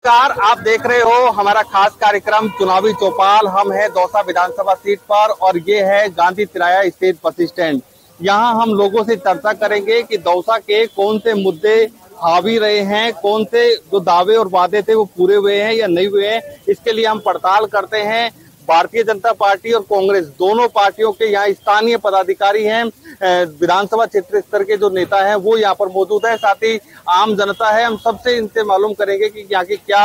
नमस्कार, आप देख रहे हो हमारा खास कार्यक्रम चुनावी चौपाल। हम हैं दौसा विधानसभा सीट पर और ये है गांधी तिराया स्टेट बस स्टैंड। यहाँ हम लोगों से चर्चा करेंगे कि दौसा के कौन से मुद्दे हावी रहे हैं, कौन से जो दावे और वादे थे वो पूरे हुए हैं या नहीं हुए हैं। इसके लिए हम पड़ताल करते हैं। भारतीय जनता पार्टी और कांग्रेस दोनों पार्टियों के यहाँ स्थानीय पदाधिकारी हैं, विधानसभा क्षेत्र स्तर के जो नेता हैं वो यहाँ पर मौजूद है, साथ ही आम जनता है। हम सबसे इनसे मालूम करेंगे कि यहाँ की क्या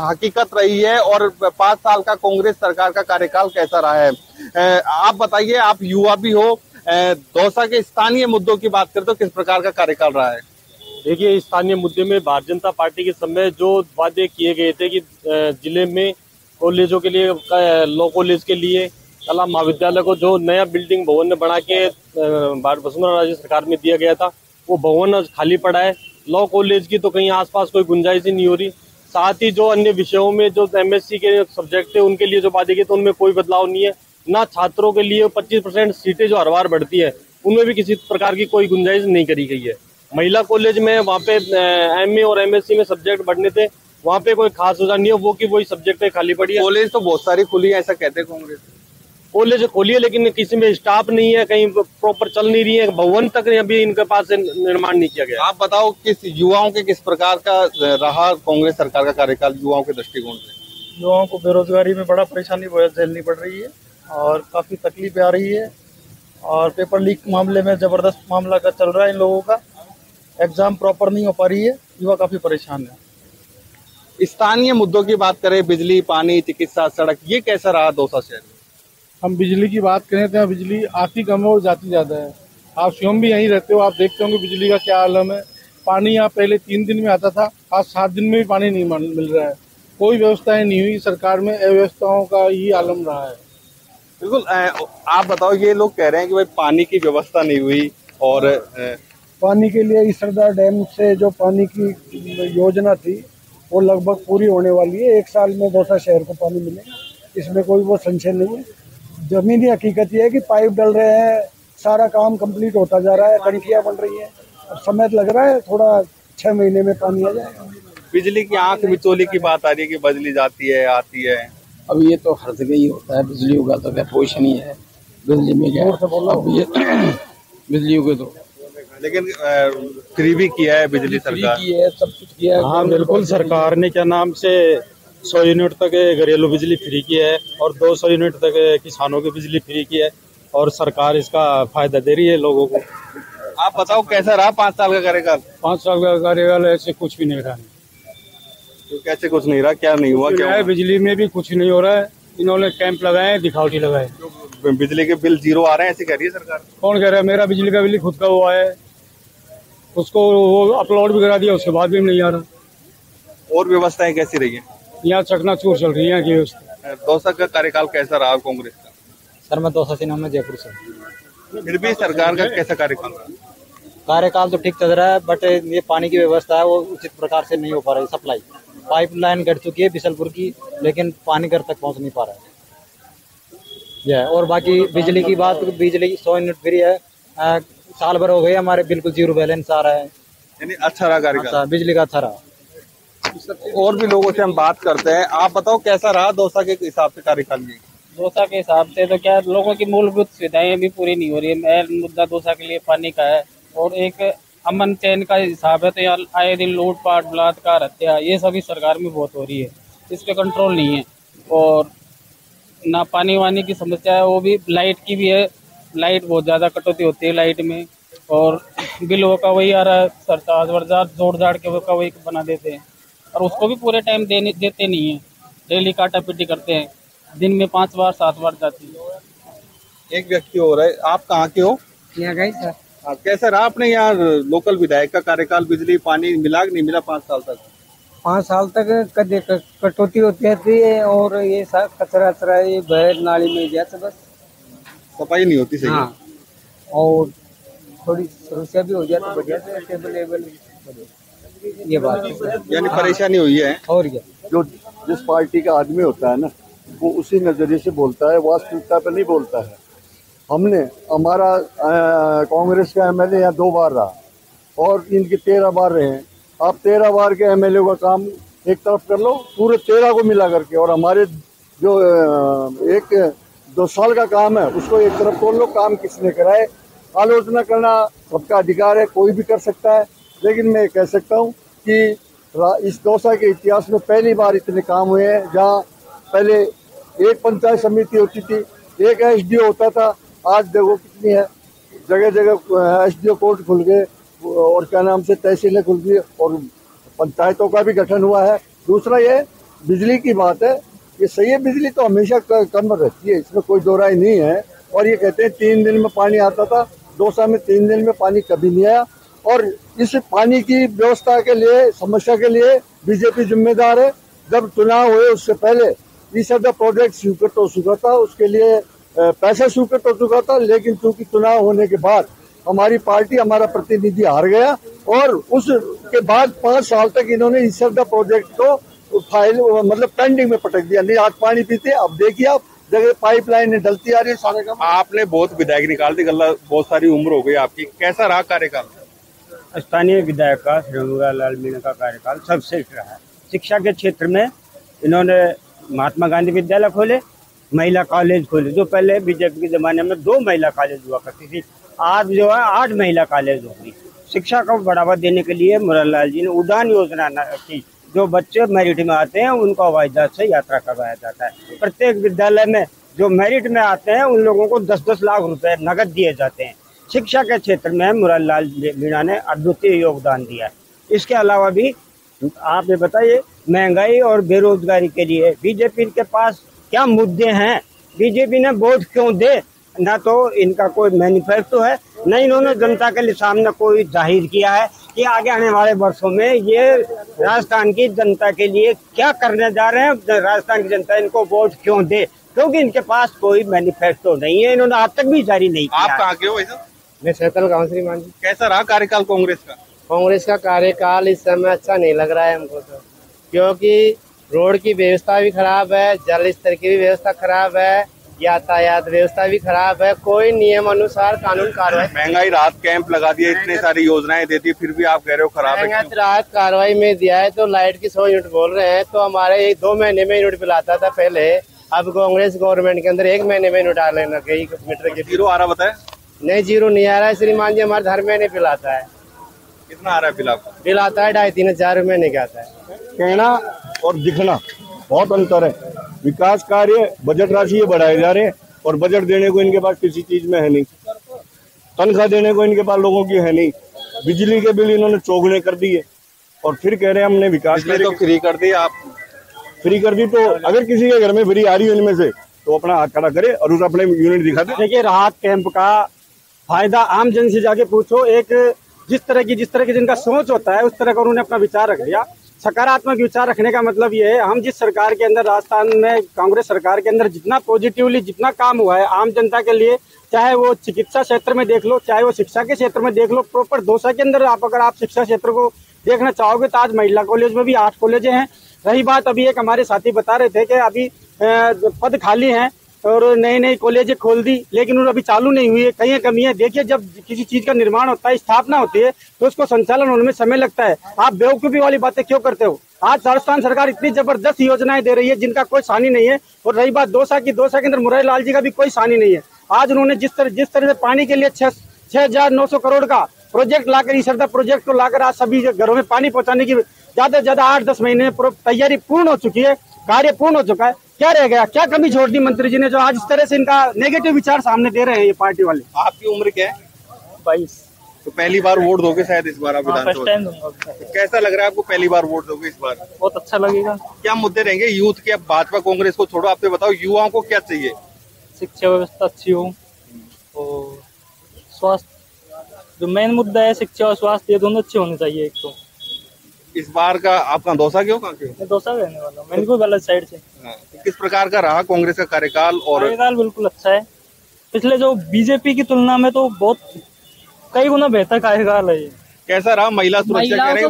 हकीकत रही है और 5 साल का कांग्रेस सरकार का कार्यकाल कैसा रहा है। आप बताइए, आप युवा भी हो, दौसा के स्थानीय मुद्दों की बात करें तो किस प्रकार का कार्यकाल रहा है? देखिए, स्थानीय मुद्दे में भारतीय जनता पार्टी के समय जो वादे किए गए थे कि जिले में कॉलेजों के लिए, लॉ कॉलेज के लिए, कला महाविद्यालय को जो नया बिल्डिंग भवन बना के वसुंधरा राजे सरकार में दिया गया था, वो भवन खाली पड़ा है। लॉ कॉलेज की तो कहीं आसपास कोई गुंजाइश ही नहीं हो रही। साथ ही जो अन्य विषयों में जो एमएससी के सब्जेक्ट थे उनके लिए जो वादे किए थे उनमें कोई बदलाव नहीं है। ना छात्रों के लिए 25% सीटें जो हर बार बढ़ती है उनमें भी किसी प्रकार की कोई गुंजाइश नहीं करी गई है। महिला कॉलेज में वहाँ पे एमए और एमएससी में सब्जेक्ट बढ़ने थे, वहाँ पे कोई खास सुधार नहीं है, वो की वही सब्जेक्ट खाली पड़ी है। कॉलेज तो बहुत सारी खुली है ऐसा कहते हैं कांग्रेस। कॉलेज खोली है लेकिन किसी में स्टाफ नहीं है, कहीं प्रॉपर चल नहीं रही है, भवन तक अभी इनके पास निर्माण नहीं किया गया। आप बताओ, किस युवाओं के किस प्रकार का रहा कांग्रेस सरकार का कार्यकाल युवाओं के दृष्टिकोण से? युवाओं को बेरोजगारी में बड़ा परेशानी झेलनी पड़ रही है और काफी तकलीफें आ रही है और पेपर लीक मामले में जबरदस्त मामला का चल रहा है। इन लोगों का एग्जाम प्रॉपर नहीं हो पा रही है, युवा काफी परेशान है। स्थानीय मुद्दों की बात करें, बिजली, पानी, चिकित्सा, सड़क, ये कैसा रहा दौसा शहर में? हम बिजली की बात करें तो बिजली आती कम है और जाती ज्यादा है। आप स्वयं भी यहीं रहते हो, आप देखते होंगे बिजली का क्या आलम है। पानी यहाँ पहले 3 दिन में आता था, आज 7 दिन में भी पानी नहीं मिल रहा है। कोई व्यवस्थाएं नहीं हुई सरकार में, अव्यवस्थाओं का ही आलम रहा है। बिल्कुल। आप बताओ, ये लोग कह रहे हैं कि भाई पानी की व्यवस्था नहीं हुई और पानी के लिए इसरदा डैम से जो पानी की योजना थी वो लगभग पूरी होने वाली है। 1 साल में दौसा शहर को पानी मिलेगा, इसमें कोई वो संशय नहीं है। जमीनी हकीकत ये है कि पाइप डल रहे हैं, सारा काम कंप्लीट होता जा रहा है, टंकियां बन रही हैं। अब समय लग रहा है, थोड़ा 6 महीने में पानी आ जाएगा। बिजली की आंख मिचोली की बात आ रही है कि बिजली जाती है आती है। अब ये तो हर जगह ही होता है, बिजलियों का तो क्या पोजिशन ही है। बिजली में क्या अब ये बिजलियों के तो लेकिन फ्री भी किया है बिजली सरकार की है, सब कुछ किया है। हाँ बिल्कुल, सरकार ने क्या नाम से 100 यूनिट तक घरेलू बिजली फ्री की है और 200 यूनिट तक किसानों की बिजली फ्री की है और सरकार इसका फायदा दे रही है लोगों को। आप बताओ कैसा रहा 5 साल का कार्यकाल? 5 साल का कार्यकाल ऐसे कुछ भी नहीं रहा। तो कैसे कुछ नहीं रहा? क्या नहीं हुआ? क्या हुआ? बिजली में भी कुछ नहीं हो रहा है। इन्होंने कैंप लगाए, दिखावटी लगाए। बिजली के बिल 0 आ रहे हैं ऐसे कह रही है सरकार। कौन कह रहा है? मेरा बिजली का बिल खुद का हुआ है, उसको वो अपलोड भी करा दिया, उसके बाद भी नहीं आ रहा। और व्यवस्थाएं कैसी रही है? यहाँ चकनाचूर चल रही है व्यवस्था। दौसा का कार्यकाल कैसा रहा कांग्रेस का? सर मैं दौसा से नाम है, जयपुर से। फिर भी सरकार का कैसा कार्यकाल रहा? कार्यकाल तो ठीक चल रहा है, बट ये पानी की व्यवस्था है वो उचित प्रकार से नहीं हो पा रही। सप्लाई पाइपलाइन कट चुकी है बिशलपुर की, लेकिन पानी घर तक पहुंच नहीं पा रहा है। और बाकी बिजली की बात, बिजली 100 यूनिट फ्री है। साल भर हो गए, हमारे बिल्कुल 0 बैलेंस आ रहा है। यानी अच्छा रहा कार्यकाल? अच्छा, बिजली का अच्छा रहा। और भी लोगों से हम बात करते हैं। आप बताओ कैसा रहा दौसा के हिसाब से कार्यकाल? ये दौसा के हिसाब से तो क्या, लोगों की मूलभूत सुविधाएं भी पूरी नहीं हो रही है। मेन मुद्दा दौसा के लिए पानी का है और एक अमन चैन का हिसाब है तो यहाँ आए दिन लूटपाट, बलात्कार, हत्या, ये सभी सरकार में बहुत हो रही है। इस पे कंट्रोल नहीं है। और ना पानी वानी की समस्या है, वो भी लाइट की भी है। लाइट बहुत ज़्यादा कटौती होती है लाइट में, और बिल वो का वही आ रहा है, सरचार्ज वर्चार्ज जोड़ जाड़ के वो का वही बना देते हैं और उसको भी पूरे टाइम देते नहीं है। डेली काटा पीटी करते हैं, दिन में 5 बार 7 बार जाती है। एक व्यक्ति हो रहा है, आप कहाँ के हो? यहाँ गई सर। कैसा रहा आपने यहाँ लोकल विधायक का कार्यकाल? बिजली पानी मिला कि नहीं मिला 5 साल तक? 5 साल तक कटौती होती रहती है और ये सब कचरा वचरा ये बह नाली में जाता, बस सफाई नहीं होती सही। हाँ, और थोड़ी समस्या भी हो जाती, बढ़िया से टेबल वेबल, ये बात है। यानी परेशानी हुई है। और क्या, जो जिस पार्टी का आदमी होता है ना, वो उसी नजरिए से बोलता है, वास्तविकता पे नहीं बोलता है। हमने हमारा कांग्रेस का एमएलए यहाँ 2 बार रहा और इनके 13 बार रहे हैं। आप 13 बार के एमएलए का काम एक तरफ कर लो, पूरे 13 को मिला करके, और हमारे जो 1-2 साल का काम है उसको एक तरफ कर लो। काम किसने कराए, आलोचना करना सबका अधिकार है, कोई भी कर सकता है, लेकिन मैं कह सकता हूँ कि इस दौसा के इतिहास में पहली बार इतने काम हुए हैं। जहाँ पहले एक पंचायत समिति होती थी, एक एसडीओ होता था, आज देखो कितनी है, जगह जगह एसडीओ कोर्ट खुल गए और क्या नाम से तहसीलें खुल गई और पंचायतों का भी गठन हुआ है। दूसरा ये बिजली की बात है, ये सही है, बिजली तो हमेशा कम रहती है, इसमें कोई दो राय नहीं है। और ये कहते हैं 3 दिन में पानी आता था, दौसा में 3 दिन में पानी कभी नहीं आया। और इस पानी की व्यवस्था के लिए, समस्या के लिए बीजेपी जिम्मेदार है। जब चुनाव हुए उससे पहले इस प्रोजेक्ट स्वीकृत हो चुका था, उसके लिए पैसा स्वीकृत हो चुका था, लेकिन चूंकि चुनाव होने के बाद हमारी पार्टी, हमारा प्रतिनिधि हार गया और उसके बाद 5 साल तक इन्होंने इस प्रोजेक्ट को फाइल मतलब पेंडिंग में पटक दिया। नहीं आज पानी पीते, अब देखिए आप जगह पाइपलाइन डलती आ रही है सारे काम। आपने बहुत विधायक निकाल दी, गल्ला बहुत सारी उम्र हो गई आपकी, कैसा रहा कार्यकाल? स्थानीय विधायक का श्री रघुवर लाल मीणा का कार्यकाल सर्वश्रेष्ठ रहा है। शिक्षा के क्षेत्र में इन्होंने महात्मा गांधी विद्यालय खोले, महिला कॉलेज खोले, जो पहले बीजेपी के जमाने में 2 महिला कॉलेज हुआ करती थी, आज जो है 8 महिला कॉलेज हो गई। शिक्षा को बढ़ावा देने के लिए मुरारलाल जी ने उड़ान योजना की, जो बच्चे मेरिट में आते हैं उनको हवाई जहाज से यात्रा करवाया जाता है। प्रत्येक विद्यालय में जो मेरिट में आते हैं उन लोगों को 10-10 लाख रुपए नगद दिए जाते हैं। शिक्षा के क्षेत्र में मुरारलाल मीणा ने अद्वितीय योगदान दिया है। इसके अलावा भी आप ये बताइए, महंगाई और बेरोजगारी के लिए बीजेपी के पास क्या मुद्दे हैं? बीजेपी ने वोट क्यों दे? ना तो इनका कोई मैनिफेस्टो है, न इन्होंने जनता के लिए सामने कोई जाहिर किया है कि आगे आने वाले वर्षों में ये राजस्थान की जनता के लिए क्या करने जा रहे हैं। राजस्थान की जनता इनको वोट क्यों दे? क्योंकि इनके पास कोई मैनिफेस्टो नहीं है, इन्होंने आज तक भी जारी नहीं किया। आप कहाँ के हो वैसे? मैं सैतल गाँव श्रीमान जी। कैसा रहा कार्यकाल कांग्रेस का? कांग्रेस का कार्यकाल इस समय अच्छा नहीं लग रहा है हमको तो, क्योंकि रोड की व्यवस्था भी खराब है, जल स्तर की भी व्यवस्था खराब है, यातायात व्यवस्था भी खराब है, कोई नियम अनुसार कानून कार्रवाई। महंगाई राहत कैंप लगा दिए, इतने सारी योजनाएं देती, फिर भी आप कह रहे हो खराब है। महंगाई राहत कार्रवाई में दिया है तो लाइट की 100 यूनिट बोल रहे हैं, तो हमारे 2 महीने में यूनिट बिल आता था पहले, अब कांग्रेस गवर्नमेंट के अंदर 1 महीने में यूनिट डालने लग गई। मीटर के जीरो आ रहा बताए? नहीं, जीरो नहीं आ रहा है श्रीमान जी, हमारे हर महीने बिल आता है। कितना आ रहा है बिल आपको? बिल आता है 2,500-3 हजार महीने का आता है। कहना और दिखना बहुत अंतर है। विकास कार्य बजट राशि ये बढ़ाए जा रहे हैं और बजट देने को इनके पास किसी चीज में है नहीं, तनख्वाह देने को इनके पास लोगों की है नहीं। बिजली के बिल इन्होंने चौगुने कर दिए और फिर कह रहे हैं हमने विकास तो फ्री कर दी। आप फ्री कर दी तो अगर किसी के घर में फ्री आ रही है इनमें से तो अपना हाथ खड़ा करे और उस अपने यूनिट दिखा दे। देखिए, राहत कैंप का फायदा आम जन से जाके पूछो। एक जिस तरह की जिनका सोच होता है उस तरह का उन्होंने अपना विचार रख दिया। सकारात्मक विचार रखने का मतलब ये है, हम जिस सरकार के अंदर, राजस्थान में कांग्रेस सरकार के अंदर जितना पॉजिटिवली जितना काम हुआ है आम जनता के लिए, चाहे वो चिकित्सा क्षेत्र में देख लो, चाहे वो शिक्षा के क्षेत्र में देख लो, प्रॉपर दौसा के अंदर अगर आप शिक्षा क्षेत्र को देखना चाहोगे तो आज महिला कॉलेज में भी 8 कॉलेजें हैं। रही बात, अभी एक हमारे साथी बता रहे थे कि अभी पद खाली हैं और नई कॉलेजें खोल दी, लेकिन वो अभी चालू नहीं हुई है, कहीं कमी है। देखिए, जब किसी चीज का निर्माण होता है, स्थापना होती है, तो उसको संचालन होने में समय लगता है। आप बेवकूफी वाली बातें क्यों करते हो? आज राजस्थान सरकार इतनी जबरदस्त योजनाएं दे रही है जिनका कोई सानी नहीं है। और रही बात दौसा के अंदर मुरारलाल जी का भी कोई सानी नहीं है। आज उन्होंने जिस तरह से पानी के लिए 6,900 करोड़ का प्रोजेक्ट लाकर, ईसरदा प्रोजेक्ट को लाकर आज सभी घरों में पानी पहुंचाने की ज्यादा से ज्यादा 8-10 महीने में तैयारी पूर्ण हो चुकी है, कार्य पूर्ण हो चुका है। क्या रह गया? क्या कमी छोड़ दी मंत्री जी ने, जो आज इस तरह से इनका नेगेटिव विचार सामने दे रहे हैं ये पार्टी वाले? आपकी उम्र क्या है? 22। तो पहली बार वोट दोगे शायद इस बार आप विधानसभा? फर्स्ट टाइम दूंगा। तो कैसा लग रहा है आपको पहली बार वोट दोगे इस बार? बहुत अच्छा लगेगा। क्या मुद्दे रहेंगे यूथ के? अब भाजपा कांग्रेस को छोड़ो, आप बताओ युवाओं को क्या चाहिए? शिक्षा व्यवस्था अच्छी हो और स्वास्थ्य, जो मेन मुद्दा है शिक्षा और स्वास्थ्य, ये दोनों अच्छे होने चाहिए। एक तो इस बार का आप कहाँ दौसा के हो? कहाँ के हो? मैं दौसा रहने वाला हूँ, मैंने कोई गलत साइड से। तो किस प्रकार का रहा कांग्रेस का कार्यकाल? और कार्यकाल बिल्कुल अच्छा है, पिछले जो बीजेपी की तुलना में तो बहुत कई गुना बेहतर कार्यकाल है ये। कैसा रहा? महिला सुरक्षा कह रहे हैं,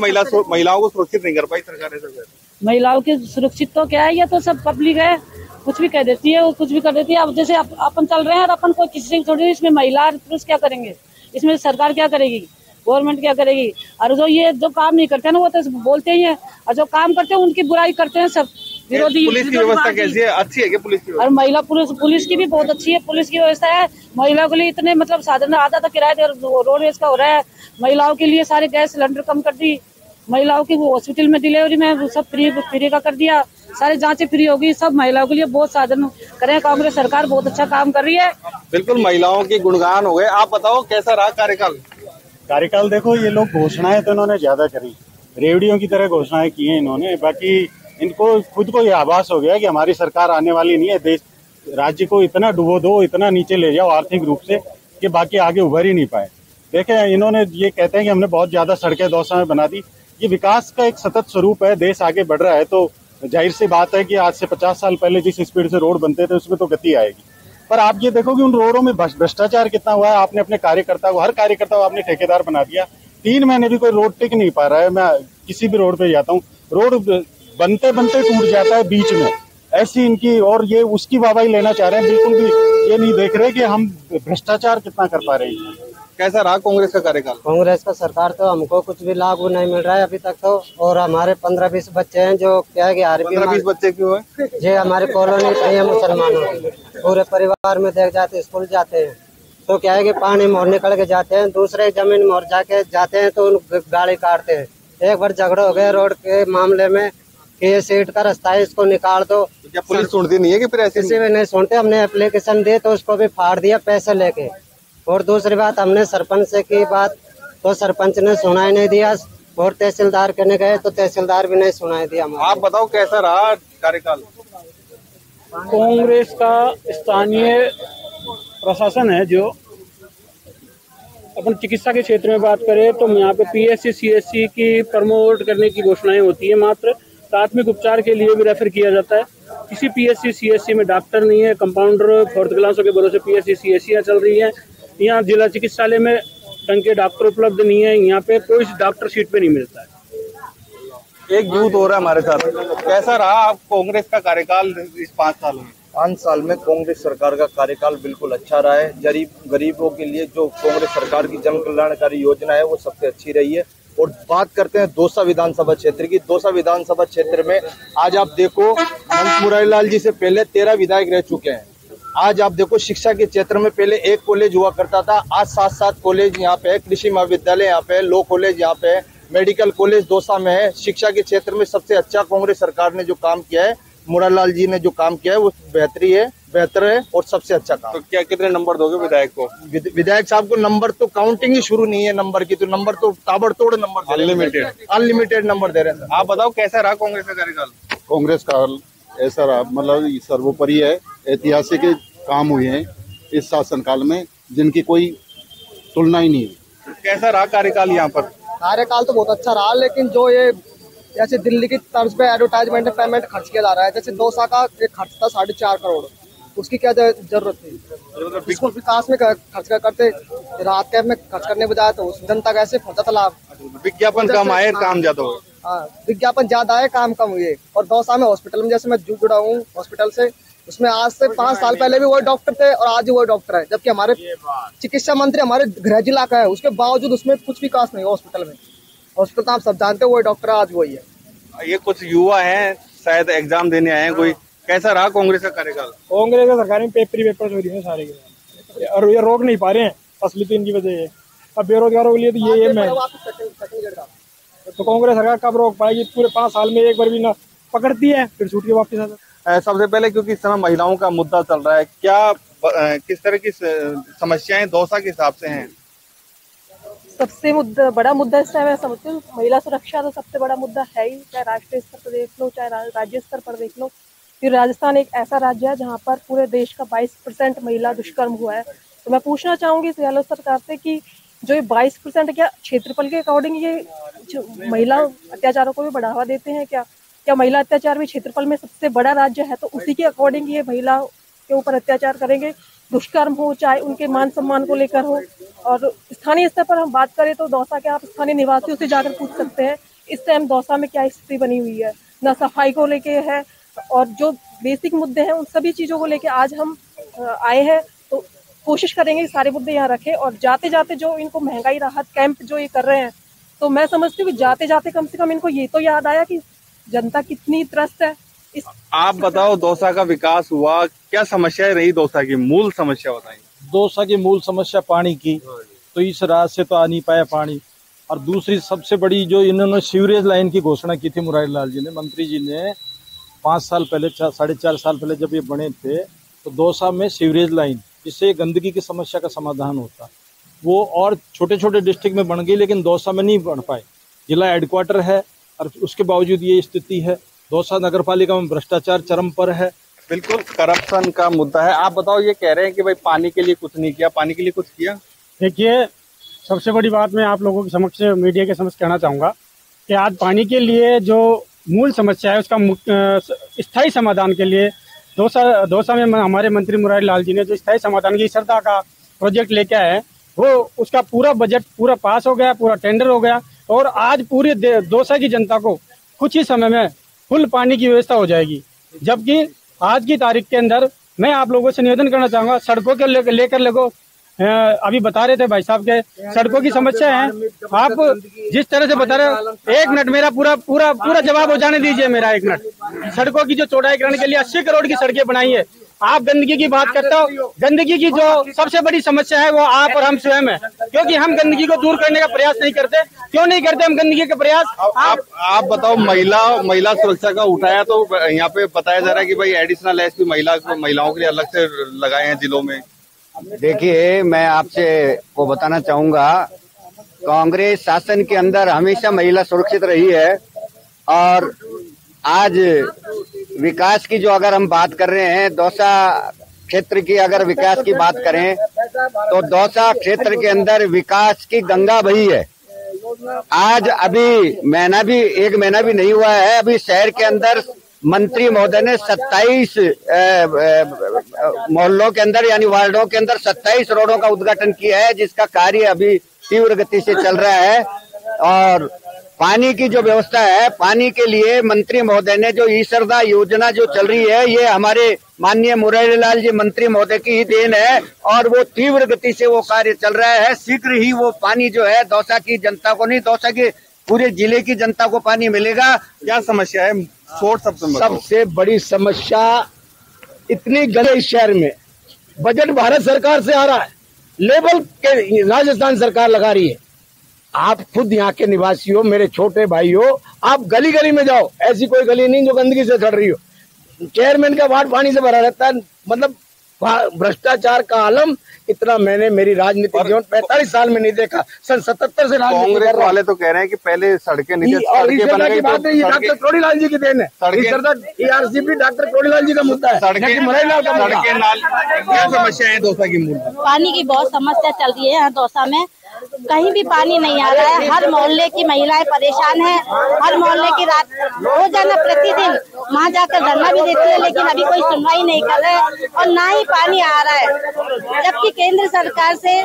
महिलाओं को सुरक्षित नहीं कर पाई सरकार ऐसा? महिलाओं के सुरक्षित तो क्या है, ये तो सब पब्लिक है, कुछ भी कह देती है, कुछ भी कर देती है। अब जैसे अपन चल रहे हैं और अपन को किसी से छोड़, इसमें महिला और पुरुष क्या करेंगे? इसमें सरकार क्या करेगी? गवर्नमेंट क्या करेगी? और जो ये जो काम नहीं करते हैं ना वो तो बोलते ही हैं, और जो काम करते हैं उनकी बुराई करते हैं सब विरोधी। पुलिस की व्यवस्था कैसी है? अच्छी है क्या पुलिस की? और महिला पुलिस की भी बहुत अच्छी है। पुलिस की व्यवस्था है महिलाओं के लिए, इतने मतलब साधन, आधा तो किराया रोडवेज का हो रहा है। महिलाओं के लिए सारे गैस सिलेंडर कम कर दी, महिलाओं की हॉस्पिटल में डिलीवरी में सब फ्री का कर दिया, सारी जांचें फ्री होगी, सब महिलाओं के लिए बहुत साधन करें। कांग्रेस सरकार बहुत अच्छा काम कर रही है। बिल्कुल, महिलाओं के गुणगान हो गए। आप बताओ कैसा रहा कार्यकाल? कार्यकाल देखो, ये लोग घोषणाएं तो इन्होंने ज्यादा करी, रेवड़ियों की तरह घोषणाएं की हैं इन्होंने। बाकी इनको खुद को ये आभास हो गया कि हमारी सरकार आने वाली नहीं है, देश राज्य को इतना डुबो दो, इतना नीचे ले जाओ आर्थिक रूप से कि बाकी आगे उभर ही नहीं पाए। देखें, इन्होंने ये कहते हैं कि हमने बहुत ज्यादा सड़कें दौसा में बना दी। ये विकास का एक सतत स्वरूप है, देश आगे बढ़ रहा है तो जाहिर सी बात है कि आज से 50 साल पहले जिस स्पीड से रोड बनते थे उसमें तो गति आएगी। पर आप ये देखो कि उन रोडों में भ्रष्टाचार कितना हुआ है। आपने अपने कार्यकर्ता को, हर कार्यकर्ता को आपने ठेकेदार बना दिया। 3 महीने भी कोई रोड टिक नहीं पा रहा है। मैं किसी भी रोड पे जाता हूँ, रोड बनते बनते टूट जाता है बीच में, ऐसी इनकी। और ये उसकी वाहवाही लेना चाह रहे हैं, बिल्कुल भी ये नहीं देख रहे कि हम भ्रष्टाचार कितना कर पा रहे हैं। कैसा रहा कांग्रेस का कार्यकाल? कांग्रेस का सरकार तो हमको कुछ भी लाभ नहीं मिल रहा है अभी तक तो। और हमारे 15-20 बच्चे हैं जो क्या है कि 15-20 बच्चे क्यों है? ये हमारी कॉलोनी है मुसलमानों की, पूरे परिवार में देख जाते स्कूल जाते हैं तो क्या है कि पानी मोड़ निकल के जाते हैं, दूसरे जमीन मोड़ जाके जाते हैं तो उन गाड़ी काटते हैं। एक बार झगड़ा हो गया रोड के मामले में कि ये सीट का रास्ता है, इसको निकाल दो। क्या पुलिस सुनती नहीं है कि फिर ऐसे? किसी भी नहीं सुनते। हमने एप्लीकेशन दिए तो उसको भी फाड़ दिया पैसे लेके। और दूसरी बात, हमने सरपंच से की बात तो सरपंच ने सुनाई नहीं दिया, और तहसीलदार करने गए तो तहसीलदार भी नहीं सुनाई दिया। आप बताओ कैसा रहा कार्यकाल? कांग्रेस का स्थानीय प्रशासन है जो अपन चिकित्सा के क्षेत्र में बात करें तो यहाँ पे PSC CSC की प्रमोट करने की घोषणाएं होती है, मात्र प्राथमिक उपचार के लिए भी रेफर किया जाता है। किसी PSC CSC में डॉक्टर नहीं है, कंपाउंडर 4th क्लासों के भरोसे PSC CSC चल रही है। यहाँ जिला चिकित्सालय में ढंग के डॉक्टर उपलब्ध नहीं है, यहाँ पे कोई डॉक्टर सीट पे नहीं मिलता है। एक यूथ हो रहा है हमारे साथ, कैसा रहा आप कांग्रेस का कार्यकाल इस 5 साल में? 5 साल में कांग्रेस सरकार का कार्यकाल बिल्कुल अच्छा रहा है। गरीबों के लिए जो कांग्रेस सरकार की जन कल्याणकारी योजना है वो सबसे अच्छी रही है। और बात करते हैं दौसा विधानसभा क्षेत्र की। दौसा विधानसभा क्षेत्र में आज आप देखो, हंस मुरारी लाल जी से पहले 13 विधायक रह चुके हैं। आज आप देखो, शिक्षा के क्षेत्र में पहले 1 कॉलेज हुआ करता था, आज 7-7 कॉलेज यहाँ पे है, कृषि महाविद्यालय यहाँ पे है, लॉ कॉलेज यहाँ पे है, मेडिकल कॉलेज दौसा में है। शिक्षा के क्षेत्र में सबसे अच्छा कांग्रेस सरकार ने जो काम किया है, मुरारी लाल जी ने जो काम किया है वो बेहतर है और सबसे अच्छा काम। तो क्या कितने नंबर दोगे विधायक को? विधायक साहब को नंबर तो काउंटिंग ही शुरू नहीं है नंबर की, तो नंबर तो ताबड़तोड़ नंबर, अनलिमिटेड नंबर दे रहे हैं। आप बताओ कैसा रहा कांग्रेस का कार्यकाल? कांग्रेस का ऐसा रहा, मतलब सर्वोपरि है, ऐतिहासिक काम हुए हैं इस शासनकाल में जिनकी कोई तुलना ही नहीं है। कैसा रहा कार्यकाल यहाँ पर? कार्यकाल तो बहुत अच्छा रहा, लेकिन जो ये जैसे दिल्ली की तर्ज पे एडवर्टाइजमेंट पेमेंट खर्च किया जा रहा है, जैसे दौसा का एक खर्च था 4.5 करोड़, उसकी क्या जरूरत थी? इसको विकास में खर्च करते, रात कैब में खर्च करने बजाय तो उस जनता का ऐसे पहुंचा था लाभ। विज्ञापन कम आए, काम ज्यादा हुए। हाँ, विज्ञापन ज्यादा है, काम कम हुए। और दौसा में हॉस्पिटल में जैसे मैं जुड़ा हूँ हॉस्पिटल से, उसमें आज से 5 साल पहले भी वही डॉक्टर थे और आज भी वही डॉक्टर है, जबकि हमारे चिकित्सा मंत्री हमारे गृह जिला का है, उसके बावजूद उसमें कुछ विकास नहीं है हॉस्पिटल में। हॉस्पिटल तो आप सब जानते हो, वही डॉक्टर आज वही है। ये कुछ युवा हैं, शायद एग्जाम देने आए हैं कोई। कैसा रहा कांग्रेस का कार्यकाल? कांग्रेस का सरकार में पेपर चोरी है सारे के, और ये रोक नहीं पा रहे हैं, असली तो इनकी वजह है। अब बेरोजगारों के लिए तो ये मैं तो कांग्रेस सरकार कब रोक पाएगी? पूरे 5 साल में एक बार भी ना पकड़ती है, फिर छूट के वापस आता है। सबसे पहले क्योंकि इस समय महिलाओं का मुद्दा चल रहा है, क्या किस तरह की समस्याएं दौसा के हिसाब से हैं? सबसे बड़ा मुद्दा इस टाइम मैं समझती हूँ महिला सुरक्षा तो सबसे बड़ा मुद्दा है ही, चाहे राष्ट्रीय स्तर पर देख लो चाहे राज्य स्तर पर देख लो। फिर राजस्थान एक ऐसा राज्य है जहाँ पर पूरे देश का 22% महिला दुष्कर्म हुआ है। तो मैं पूछना चाहूँगी गहलोत सरकार से कि जो ये 22% क्या क्षेत्रफल के अकॉर्डिंग ये महिला अत्याचारों को भी बढ़ावा देते हैं? क्या महिला अत्याचार भी क्षेत्रफल में सबसे बड़ा राज्य है तो उसी के अकॉर्डिंग ये महिला के ऊपर अत्याचार करेंगे? दुष्कर्म हो चाहे उनके मान सम्मान को लेकर हो। और स्थानीय स्तर पर हम बात करें तो दौसा के आप स्थानीय निवासियों से जाकर पूछ सकते हैं इस टाइम दौसा में क्या स्थिति बनी हुई है, ना सफाई को लेके है, और जो बेसिक मुद्दे हैं उन सभी चीज़ों को लेके आज हम आए हैं। तो कोशिश करेंगे सारे मुद्दे यहाँ रखें। और जाते जाते जो इनको महंगाई राहत कैंप जो ये कर रहे हैं, तो मैं समझती हूँ कि जाते जाते कम से कम इनको ये तो याद आया कि जनता कितनी त्रस्त है। आप बताओ, दौसा का विकास हुआ, क्या समस्याएं रही दौसा की? मूल समस्या बताइए। दौसा की मूल समस्या पानी की, तो इस रात से तो आ नहीं पाया पानी। और दूसरी सबसे बड़ी जो इन्होंने सीवरेज लाइन की घोषणा की थी मुरारी लाल जी ने, मंत्री जी ने 5 साल पहले 4.5 साल पहले जब ये बने थे, तो दौसा में सीवरेज लाइन जिससे गंदगी की समस्या का समाधान होता, वो और छोटे छोटे डिस्ट्रिक्ट में बन गई, लेकिन दौसा में नहीं बन पाए। जिला हेडक्वार्टर है और उसके बावजूद ये स्थिति है। दौसा नगर पालिका में भ्रष्टाचार चरम पर है। बिल्कुल करप्शन का मुद्दा है। आप बताओ, ये कह रहे हैं कि भाई पानी के लिए कुछ नहीं किया, पानी के लिए कुछ किया? देखिए, सबसे बड़ी बात मैं आप लोगों के समक्ष, मीडिया के समक्ष कहना चाहूँगा कि आज पानी के लिए जो मूल समस्या है उसका स्थायी समाधान के लिए दौसा में हमारे मंत्री मुरारी लाल जी ने जो स्थायी समाधान की श्रद्धा का प्रोजेक्ट लेके आए, वो उसका पूरा बजट पूरा पास हो गया, पूरा टेंडर हो गया और आज पूरे दौसा की जनता को कुछ ही समय में फुल पानी की व्यवस्था हो जाएगी। जबकि आज की तारीख के अंदर मैं आप लोगों से निवेदन करना चाहूँगा, सड़कों के लेकर लोगों अभी बता रहे थे भाई साहब के सड़कों की समस्या है। आप जिस तरह से बता रहे हो, 1 मिनट मेरा पूरा जवाब हो जाने दीजिए मेरा 1 मिनट। सड़कों की जो चौड़ाईकरण के लिए 80 करोड़ की सड़कें बनाई है। आप गंदगी की बात करते हो, गंदगी की जो सबसे बड़ी समस्या है वो आप और हम स्वयं है, क्योंकि हम गंदगी को दूर करने का प्रयास नहीं करते। क्यों नहीं करते हम गंदगी का प्रयास? आप बताओ, महिला सुरक्षा का उठाया तो यहाँ पे बताया जा रहा है कि भाई एडिशनल एसपी महिलाओं के लिए अलग से लगाए हैं जिलों में। देखिए, मैं आपसे को बताना चाहूंगा, कांग्रेस शासन के अंदर हमेशा महिला सुरक्षित रही है। और आज विकास की जो अगर हम बात कर रहे हैं, दौसा क्षेत्र की अगर विकास की बात करें तो दौसा क्षेत्र के अंदर विकास की गंगा बही है। आज अभी 1 महीना भी नहीं हुआ है, अभी शहर के अंदर मंत्री महोदय ने 27 मोहल्लों के अंदर यानी वार्डों के अंदर 27 रोडों का उद्घाटन किया है, जिसका कार्य अभी तीव्र गति से चल रहा है। और पानी की जो व्यवस्था है, पानी के लिए मंत्री महोदय ने जो ईश्वरदा योजना जो चल रही है, ये हमारे माननीय मुरारी लाल जी मंत्री महोदय की ही देन है और वो तीव्र गति से वो कार्य चल रहा है। शीघ्र ही वो पानी जो है दौसा की जनता को नहीं, दौसा के पूरे जिले की जनता को पानी मिलेगा। क्या समस्या है? सबसे बड़ी समस्या इतनी गले शहर में बजट भारत सरकार से आ रहा है, लेवल के राजस्थान सरकार लगा रही है। आप खुद यहाँ के निवासी हो, मेरे छोटे भाई हो, आप गली गली में जाओ, ऐसी कोई गली नहीं जो गंदगी से सड़ रही हो। चेयरमैन का वार्ड पानी से भरा रहता है। मतलब भ्रष्टाचार का आलम इतना मैंने मेरी राजनीतिक जीवन 45 साल में नहीं देखा। सन 77 से कांग्रेस वाले तो कह रहे हैं कि पहले सड़कें नहीं थी, सड़कें बन गई। बात है, ये डॉक्टर करोड़ीलाल जी की देन है। टीआरसीपी डॉक्टर करोड़ीलाल जी का मुद्दा है। क्या समस्या है दौसा की? मूल पानी की बहुत समस्या चल रही है यहाँ दौसा में। कहीं भी पानी नहीं आ रहा है। हर मोहल्ले की महिलाएं परेशान हैं। हर मोहल्ले की रात रोजाना प्रतिदिन वहाँ जाकर धरना भी देती है, लेकिन अभी कोई सुनवाई नहीं कर रहा है और ना ही पानी आ रहा है। जबकि केंद्र सरकार से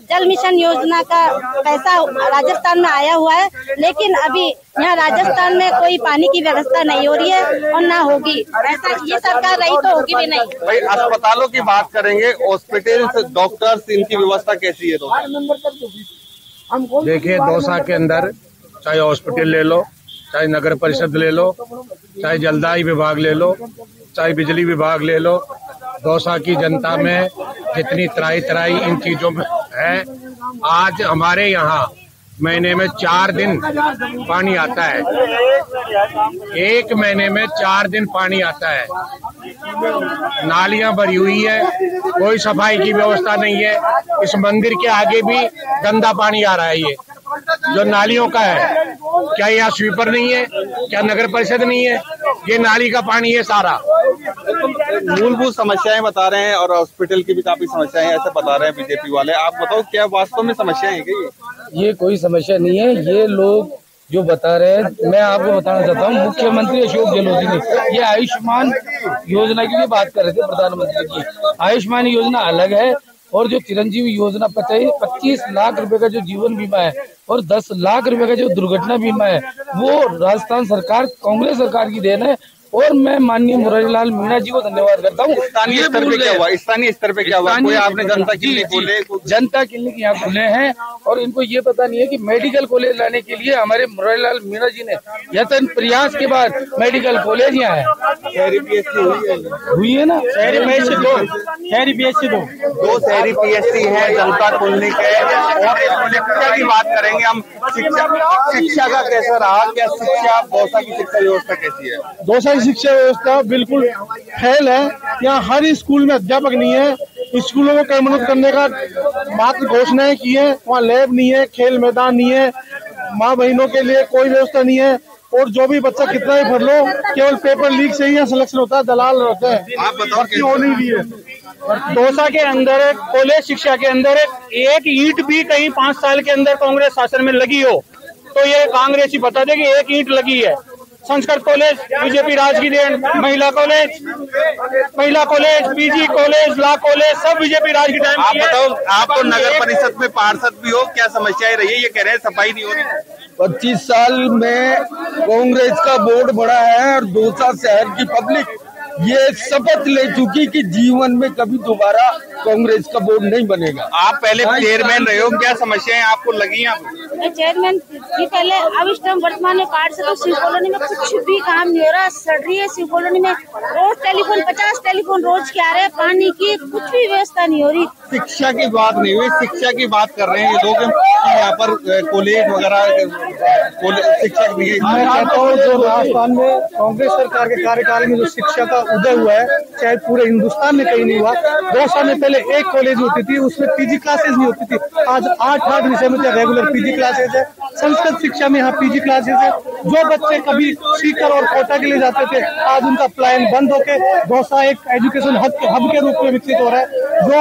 जल मिशन योजना का पैसा राजस्थान में आया हुआ है, लेकिन अभी यहाँ राजस्थान में कोई पानी की व्यवस्था नहीं हो रही है और ना होगी। ऐसा ये सरकार रही तो होगी भी नहीं। भाई, अस्पतालों की बात करेंगे, हॉस्पिटल, डॉक्टर्स, इनकी व्यवस्था कैसी है? देखिए, दौसा के अंदर चाहे हॉस्पिटल ले लो, चाहे नगर परिषद ले लो, चाहे जलदाई विभाग ले लो, चाहे बिजली विभाग ले लो, दौसा की जनता में जितनी त्राही इन चीजों में है। आज हमारे यहाँ महीने में 4 दिन पानी आता है। 1 महीने में 4 दिन पानी आता है। नालियां भरी हुई है, कोई सफाई की व्यवस्था नहीं है। इस मंदिर के आगे भी गंदा पानी आ रहा है। ये जो नालियों का है, क्या यहाँ स्वीपर नहीं है? क्या नगर परिषद नहीं है? ये नाली का पानी है सारा। मूलभूत समस्याएं बता रहे हैं और हॉस्पिटल की भी काफी समस्याएं ऐसे बता रहे हैं बीजेपी वाले। आप बताओ, क्या वास्तव में समस्याएं है क्या? ये कोई समस्या नहीं है। ये लोग जो बता रहे हैं, मैं आपको बताना चाहता हूँ, मुख्यमंत्री अशोक गहलोत ने ये आयुष्मान योजना की भी बात कर रहे थे, प्रधानमंत्री की। आयुष्मान योजना अलग है और जो चिरंजीवी योजना 25 लाख रुपए का जो जीवन बीमा है और 10 लाख रुपए का जो दुर्घटना बीमा है, वो राजस्थान सरकार, कांग्रेस सरकार की देन है। और मैं माननीय मुरारीलाल मीणा जी को धन्यवाद करता हूँ। स्थानीय स्तर पे क्या हुआ? स्थानीय स्तर पे क्या हुआ? कोई आपने जनता क्लिनिक खोले? जनता क्लिनिक यहाँ खुले हैं और इनको ये पता नहीं है कि मेडिकल कॉलेज लाने के लिए हमारे मुरारीलाल मीणा जी ने यतन प्रयास के बाद मेडिकल कॉलेज यहाँ है। शहरी PSC हुई है ना, शहरी PSC 2, शहरी PSC 2 शहरी PSC है, जनता क्लिनिक है। और शिक्षा की बात करेंगे हम, शिक्षा का कैसा रहा? क्या शिक्षा दौसा की शिक्षा व्यवस्था कैसी है? दौसा की शिक्षा व्यवस्था बिल्कुल फेल है। यहाँ हर स्कूल में अध्यापक नहीं है। स्कूलों को कर्मोन्नत करने का मात्र घोषणाएं की है, वहाँ लैब नहीं है, खेल मैदान नहीं है, माँ बहनों के लिए कोई व्यवस्था नहीं है। और जो भी बच्चा कितना ही भर लो, केवल पेपर लीक से ही यहाँ सिलेक्शन होता है, दलाल होते हैं। भर्ती हो नहीं रही है। दौसा के अंदर कॉलेज शिक्षा के अंदर एक ईंट भी कहीं 5 साल के अंदर कांग्रेस शासन में लगी हो तो ये कांग्रेस ही बता दे कि एक ईंट लगी है। संस्कृत कॉलेज बीजेपी राज की देन, महिला college, PG college, law college सब बीजेपी राज की टाइम। आप बताओ, आप तो नगर परिषद में पार्षद भी हो, क्या समस्याएं रही है? ये कह रहे हैं सफाई नहीं हो रही। 25 साल में कांग्रेस का बोर्ड बड़ा है और दौसा शहर की पब्लिक ये शपथ ले चुकी कि जीवन में कभी दोबारा कांग्रेस का बोर्ड नहीं बनेगा। आप पहले चेयरमैन रहे हो, क्या समस्याएं आपको लगी? मैं चेयरमैन थी पहले, अब इस टाइम वर्तमान में कार्ड से तो शिव कॉलोनी में कुछ भी काम नहीं हो रहा। सड़ रही है शिव कॉलोनी में, रोज टेलीफोन 50 टेलीफोन रोज के आ रहे हैं, पानी की कुछ भी व्यवस्था नहीं हो रही। शिक्षा की बात नहीं हुई, शिक्षा की बात कर रहे हैं ये लोग। यहाँ पर कॉलेज वगैरह शिक्षक नहीं है। मैं कहता हूँ जो राजस्थान में कांग्रेस सरकार के कार्यकाल में जो शिक्षा का उदय हुआ है, चाहे पूरे हिंदुस्तान में कहीं नहीं हुआ। 2 साल में पहले एक कॉलेज होती थी, उसमें PG क्लासेस नहीं होती थी। आज 8 विषय में रेगुलर PG क्लासेज है। संस्कृत शिक्षा में यहाँ PG क्लासेज है। जो बच्चे कभी सीकर और कोटा के लिए जाते थे, आज उनका प्लान बंद होके दौसा एक एजुकेशन हब के रूप में विकसित हो रहा है। जो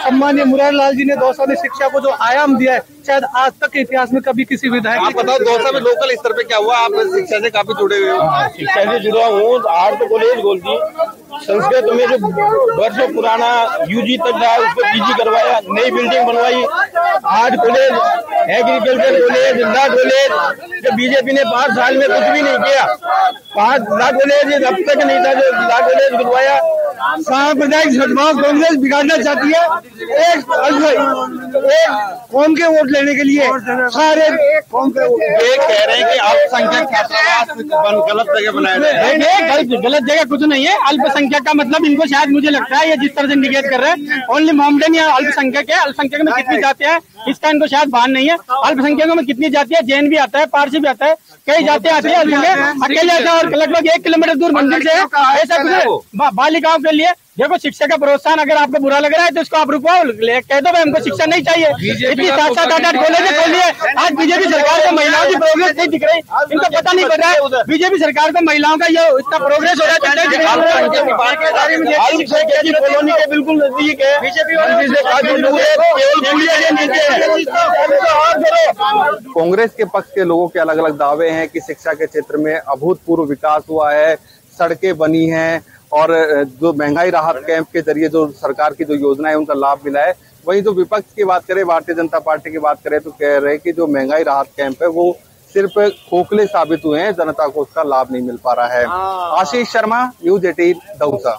सम्मानीय मुरारीलाल जी ने दौसा में शिक्षा को जो आयाम दिया है, शायद आज तक के इतिहास में कभी किसी विधायक। आप बताओ दौसा में लोकल स्तर पे क्या हुआ? आप शिक्षा से काफी जुड़े हुए हो। शिक्षा से जुड़ा हूँ। 8 कॉलेज बोलती संस्कृत में जो वर्षों पुराना UG तक था, उस पर PG करवाया, नई बिल्डिंग बनवाई। 8 college, agriculture college, law college, जो बीजेपी ने 5 साल में कुछ भी नहीं किया। 5 लॉ कॉलेज अब तक नहीं था, जो लॉ कॉलेज बनवाया। सांप्रदायिक सद्भाव कांग्रेस बिगाड़ना चाहती है। एक कौम के वोट लेने के लिए सारे कौम के ये कह रहे हैं कि अल्पसंख्यक छात्रावास गलत जगह बनाया नहीं, गलत जगह कुछ नहीं है। अल्पसंख्यक का मतलब इनको शायद मुझे लगता है ये जिस तरह से इंडिकेट कर रहे हैं ओनली मोहम्मदन या अल्पसंख्यक है। अल्पसंख्यक में कितनी जातियां हैं इसका इनको शायद भान नहीं है। अल्पसंख्यकों में कितनी जातियां, जैन भी आता है, पारसी भी आता है, कई जातियां आती है। अकेले आता है और लगभग 1 किलोमीटर दूर मंदिर से है। ऐसा कुछ बालिकाओं के लिए देखो, शिक्षा का प्रोत्साहन अगर आपको बुरा लग रहा है तो इसको आप रुकवाओ, कह दो भाई हमको शिक्षा नहीं चाहिए। इतनी 7-7, 8 कॉलेज खोलिए। आज बीजेपी सरकार को महिलाओं की प्रोग्रेस नहीं दिख रही, इनको पता नहीं पड़ रहा है। बीजेपी सरकार को महिलाओं का ये इतना प्रोग्रेस हो रहा है। कॉलोनी के बिल्कुल नजदीक है। कांग्रेस के पक्ष के लोगों के अलग अलग दावे हैं कि शिक्षा के क्षेत्र में अभूतपूर्व विकास हुआ है, सड़कें बनी हैं और जो महंगाई राहत कैंप के जरिए जो सरकार की जो योजना है उनका लाभ मिला है। वहीं जो विपक्ष की बात करें, भारतीय जनता पार्टी की बात करें तो कह रहे हैं कि जो महंगाई राहत कैंप है वो सिर्फ खोखले साबित हुए हैं, जनता को उसका लाभ नहीं मिल पा रहा है। आशीष शर्मा, न्यूज़ 18 दौसा।